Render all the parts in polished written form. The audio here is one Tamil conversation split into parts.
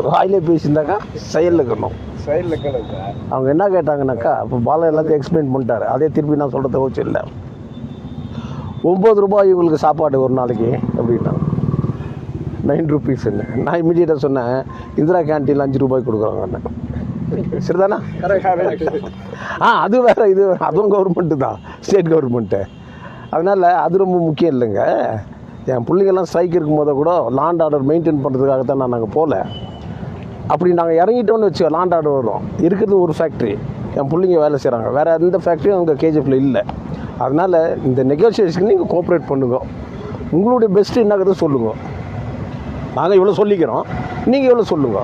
வாயிலே பேசியிருந்தாக்கா செயலில் இருக்கணும். செயலில் இருக்கணும் சார். அவங்க என்ன கேட்டாங்கன்னாக்கா, இப்போ பாலா எல்லாத்தையும் எக்ஸ்பிளைன் பண்ணிட்டாரு. அதே திருப்பி நான் சொல்கிறத வச்சு இல்லை. 9 ரூபாய் இவங்களுக்கு சாப்பாடு ஒரு நாளைக்கு அப்படின்னா 9 rupeesன்னு. நான் இமீடியட்டாக சொன்னேன், இந்திரா கேன்டீனில் 5 ரூபாய் கொடுக்குறாங்கன்னு. சரிதானா? அது வேறு, இது வேறு. அதுவும் கவர்மெண்ட்டு தான், ஸ்டேட் கவர்மெண்ட்டு. அதனால் அது ரொம்ப முக்கியம் இல்லைங்க. என் பிள்ளைங்கள்லாம் ஸ்ட்ரைக் இருக்கும்போது கூட லாண்ட் ஆர்டர் மெயின்டைன் பண்ணுறதுக்காக தான் நாங்கள் போகல. அப்படி நாங்கள் இறங்கிட்டோன்னு வச்சுக்கோ, லாண்ட் ஆர்டர் வரும். இருக்கிறது ஒரு ஃபேக்ட்ரி, என் பிள்ளைங்க வேலை செய்கிறாங்க. வேறு எந்த ஃபேக்ட்ரியும் அங்கே கேஜிஎஃப்ல இல்லை. அதனால் இந்த நெகோசியேஷன் நீங்கள் கோஆப்ரேட் பண்ணுங்க. உங்களுடைய பெஸ்ட்டு என்னங்கிறத சொல்லுங்க. நாங்கள் இவ்வளோ சொல்லிக்கிறோம், நீங்கள் எவ்வளோ சொல்லுங்க.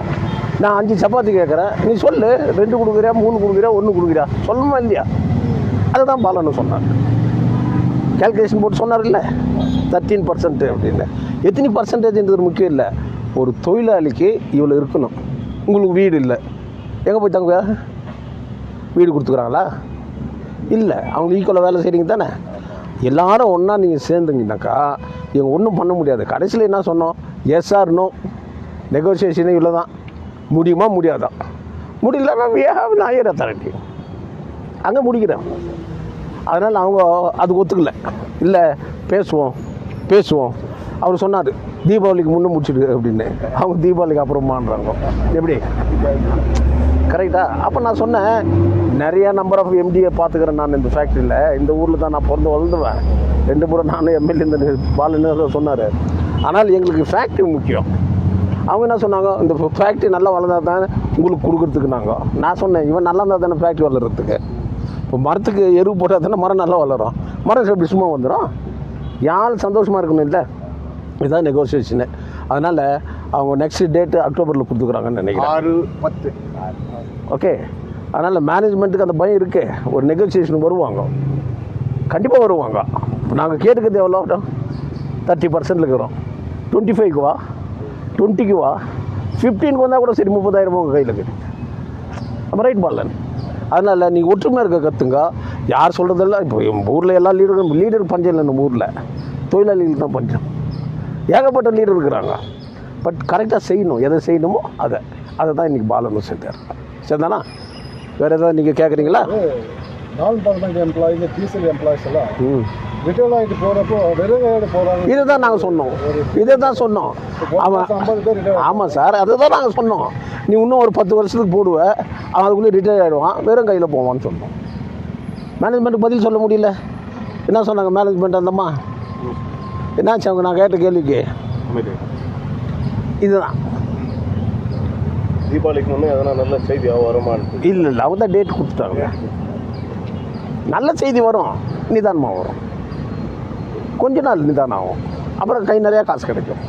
நான் 5 சப்பாத்தி கேட்குறேன், நீ சொல்லு. 2 கொடுக்குறியா, 3 கொடுக்குறியா, 1 கொடுக்குறியா, சொல்லணுமா இல்லையா? அதை தான் பாலன்னு சொன்னார். கேல்குலேஷன் போட்டு சொன்னார் இல்லை, 13% அப்படின்னு. எத்தனை பர்சன்டேஜ்ன்றது முக்கியம் இல்லை. ஒரு தொழிலாளிக்கு இவ்வளோ இருக்கணும். உங்களுக்கு வீடு இல்லை, எங்கே போய் தங்க? வீடு கொடுத்துக்குறாங்களா? இல்லை. அவங்க ஈக்குவலாக வேலை செய்கிறீங்க தானே. எல்லாரும் ஒன்றா நீங்கள் சேர்ந்துங்கனாக்கா இவங்க ஒன்றும் பண்ண முடியாது. கடைசியில் என்ன சொன்னோம்? எஸ் ஆர் நோ நெகோசியேஷனே இவ்வளோ தான். முடியுமா முடியாதா? முடியலன்னா we have an higher authority, அங்கே முடிக்கிறேன். அதனால் அவங்க அதுக்கு ஒத்துக்கல. இல்லை பேசுவோம் அவர் சொன்னார், தீபாவளிக்கு முன்னே முடிச்சுடு அப்படின்னு. அவங்க தீபாவளிக்கு அப்புறமான்றாங்க. எப்படி கரெக்டாக? அப்போ நான் சொன்னேன், நிறையா நம்பர் ஆஃப் எம்டியை பார்த்துக்கிறேன் நான் இந்த ஃபேக்ட்ரியில். இந்த ஊரில் தான் நான் பிறந்து வளர்ந்துவேன். 2 முறை நானும் எம்எல்ஏ இந்த பாலன்னு சொன்னார். ஆனால் எங்களுக்கு ஃபேக்ட்ரி முக்கியம். அவங்க என்ன சொன்னாங்க, இந்த ஃபேக்ட்ரி நல்லா வளர்ந்தா தான் உங்களுக்கு கொடுக்குறதுக்கு. நான் சொன்னேன், இவன் நல்லா இருந்தால் தானே ஃபேக்ட்ரி வளர்கிறதுக்கு. இப்போ மரத்துக்கு எருவு போட்டால் தானே மரம் நல்லா வளரும். மரம் எப்படி சும்மா வந்துடும்? யாரும் சந்தோஷமாக இருக்கணும் இல்லை. இதுதான் நெகோசியேஷனு. அதனால் அவங்க நெக்ஸ்ட் டேட்டு அக்டோபரில் கொடுத்துக்குறாங்கன்னு நினைக்கிறேன். 6-10. ஓகே. அதனால் மேனேஜ்மெண்ட்டுக்கு அந்த பயம் இருக்குது. ஒரு நெகோசியேஷன் வருவாங்க, கண்டிப்பாக வருவாங்க. இப்போ நாங்கள் கேட்டுக்கிறது எவ்வளோ? 30% இருக்கிறோம். 25க்கு வா, 20க்கு வா, 15க்கு வந்தால் கூட சரி, 30,000 உங்கள் கையில் இருக்குது. நம்ம ரைட் பண்ணல. அதனால் நீங்கள் ஒற்றுமையாக இருக்க கற்றுங்க. யார் சொல்கிறதெல்லாம் இப்போ எங்கள் ஊரில் எல்லா லீடர் பஞ்சம் இல்லை. நம்ம ஊரில் தொழிலாளிகள் தான் பஞ்சம். ஏகப்பட்ட லீடர் இருக்கிறாங்க. பட் கரெக்டாக செய்யணும். எதை செய்யணுமோ அதை தான் இன்றைக்கி பாலன்னு செஞ்சார். சரிதானா? வேறு எதாவது நீங்கள் கேட்குறீங்களா? நான் பர்மனெண்ட் எம்ப்ளாயிங்க, டீசல் எம்ப்ளாயிஸ் எல்லாம் ரிட்டையர் ஆகிட்டு போகிறப்போ வெறும் கையோடு போகிறாங்க. இதை தான் நாங்கள் சொன்னோம். ஆமாம் சார், அதை தான் நாங்கள் சொன்னோம். நீ இன்னும் ஒரு 10 வருஷத்துக்கு போடுவேன், அவன் அதுக்குள்ளே ரிட்டையர் ஆகிடுவான், வெறும் கையில் போவான்னு சொன்னோம். மேனேஜ்மெண்ட்டுக்கு பதில் சொல்ல முடியல. என்ன சொன்னாங்க மேனேஜ்மெண்ட்? அந்தம்மா என்னாச்சு அவங்க நான் கேட்ட கேள்விக்கு? இதுதான். தீபாவளிக்கு முன்னே எதனா நல்ல செய்தி வருமானு இல்லை, அவங்க தான் டேட் கொடுத்துட்டாங்க. நல்ல செய்தி வரும், நிதானமாக வரும். கொஞ்ச நாள் நிதானம் ஆகும், அப்புறம் கை நிறையா காசு கிடைக்கும்.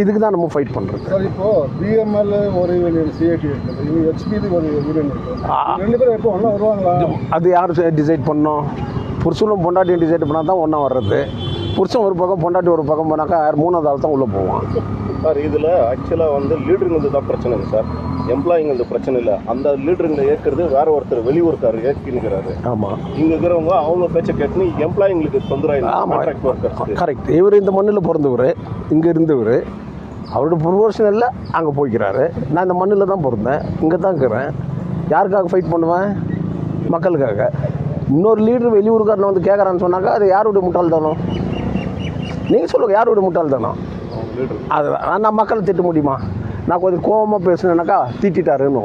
இதுக்கு தான் நம்ம ஃபைட் பண்ணுறது. சார், இப்போது பிஎம்எல் ஒரு யூனியன், சிஐடி இருக்குது, ஹெச்பிடி ஒரு யூனியன் இருக்குது. 2 பேரும் எப்போ ஒன்றா வருவாங்களா? அது யார் டிசைட் பண்ணோம்? புருஷனும் பொண்டாட்டியும் டிசைட் பண்ணால் தான் ஒன்றா வர்றது. புருஷன் ஒரு பக்கம், பொண்டாட்டி ஒரு பக்கம் போனாக்கா 3வது ஆள் தான் உள்ளே போவான். சார், இதில் ஆக்சுவலாக லீடருங்கிறது தான் பிரச்சனை இல்லை சார், எம்ப்ளாயிங்கிறது பிரச்சனை இல்லை. அந்த லீடருங்களை ஏற்கிறது வேற ஒருத்தர் வெளியூருக்காரர் ஏற்கினுக்கிறாரு. ஆமாம், இங்கே இருக்கிறவங்க அவங்க பேச்சை கேட்டு எம்ப்ளாயிங்களுக்கு தொந்தரவு. கரெக்ட். இவர் இந்த மண்ணில் பிறந்தவர், இங்கே இருந்தவர். அவரோட ப்ரொஃபஷனலில் அங்கே போய்க்கிறாரு. நான் இந்த மண்ணில் தான் பிறந்தேன், இங்கே தான் இருக்கிறேன். யாருக்காக ஃபைட் பண்ணுவேன்? மக்களுக்காக. இன்னொரு லீடர் வெளியூருக்காரனை வந்து கேட்குறான்னு சொன்னாக்கா அது யாருடைய முட்டாள்தானம்? நீங்கள் சொல்லுங்கள், யாருடைய முட்டாள்தானம்? அது நான் மக்களை திட்ட முடியுமா? நான் கொஞ்சம் கோபமாக பேசுனேன்னாக்கா திட்டாருன்னு.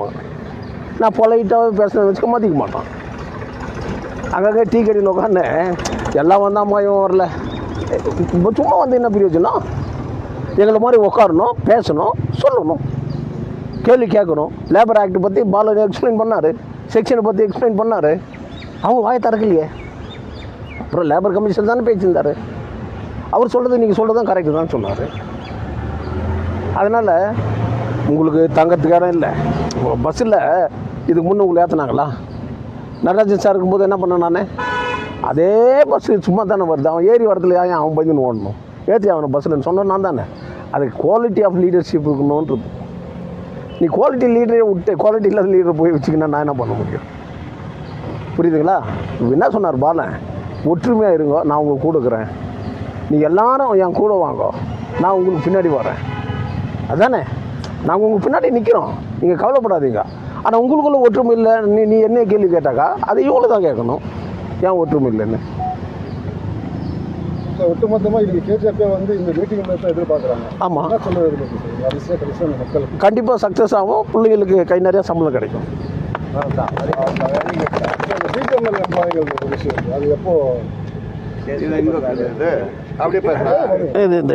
நான் பொலைட்டாகவே பேசுனேன்னு வச்சுக்க மதிக்க மாட்டான். அங்கங்கே டீ கடையில் உட்காந்து எல்லாம் வந்தால் அம்மாயும் வரல, இப்போ சும்மா வந்து என்ன பிரயோஜனம்? எங்களை மாதிரி உட்காரணும், பேசணும், சொல்லணும், கேள்வி கேட்கணும். லேபர் ஆக்ட் பற்றி பாலன் எக்ஸ்பிளைன் பண்ணார், செக்ஷனை பற்றி எக்ஸ்பிளைன் பண்ணார். அவங்க வாயை திறக்கலையே. அப்புறம் லேபர் கமிஷன் தானே பேசியிருந்தார். அவர் சொல்கிறது நீங்கள் சொல்கிறது தான் கரெக்டு தான் சொன்னார். அதனால் உங்களுக்கு தங்கத்துக்கு இடம் இல்லை. பஸ்ஸில் இதுக்கு முன்னே உங்களை ஏற்றினாங்களா? நடராஜன் சார் இருக்கும்போது என்ன பண்ணேன் நான்? அதே பஸ்ஸு சும்மா தானே வருது. அவன் ஏறி வரத்துல ஏன் அவன் பயந்துன்னு ஓடணும்? ஏற்றி அவனை பஸ்ஸில் சொன்னோம் நான் தானே. அதுக்கு குவாலிட்டி ஆஃப் லீடர்ஷிப் இருக்கணுன்றது. நீ குவாலிட்டி லீடரே விட்டு குவாலிட்டி இல்லாத லீடரை போய் வச்சுக்கினா நான் என்ன பண்ண முடியும்? புரியுதுங்களா? என்ன சொன்னார் பாலன்? ஒற்றுமையாக இருங்க, நான் உங்களுக்கு கூட இருக்கிறேன். நீங்கள் எல்லாரும் என் கூட வாங்க, நான் உங்களுக்கு பின்னாடி வரேன். அதானே? நாங்கள் உங்கள் பின்னாடி நிற்கிறோம், நீங்கள் கவலைப்படாதீங்க. ஆனால் உங்களுக்குள்ள ஒற்றுமை இல்லை, நீ என்ன கேள்வி கேட்டாக்கா அது இவங்கள தான் கேட்கணும், ஏன் ஒற்றுமை இல்லைன்னு. ஒட்டுமொத்தமாக இதுக்கு கேஜிஆர்பே வந்து இந்த மீட்டிங் தான் எதிர்பார்க்குறாங்க. ஆமாம், என்ன சொல்லுறது மக்களுக்கு கண்டிப்பாக சக்ஸஸ் ஆகும், பிள்ளைங்களுக்கு கை நிறையா சம்பளம் கிடைக்கும். பிஎம்எல் எம்ப்ளாயிகள் ஒரு விஷயம் அது எப்போ அப்படியே இது இந்த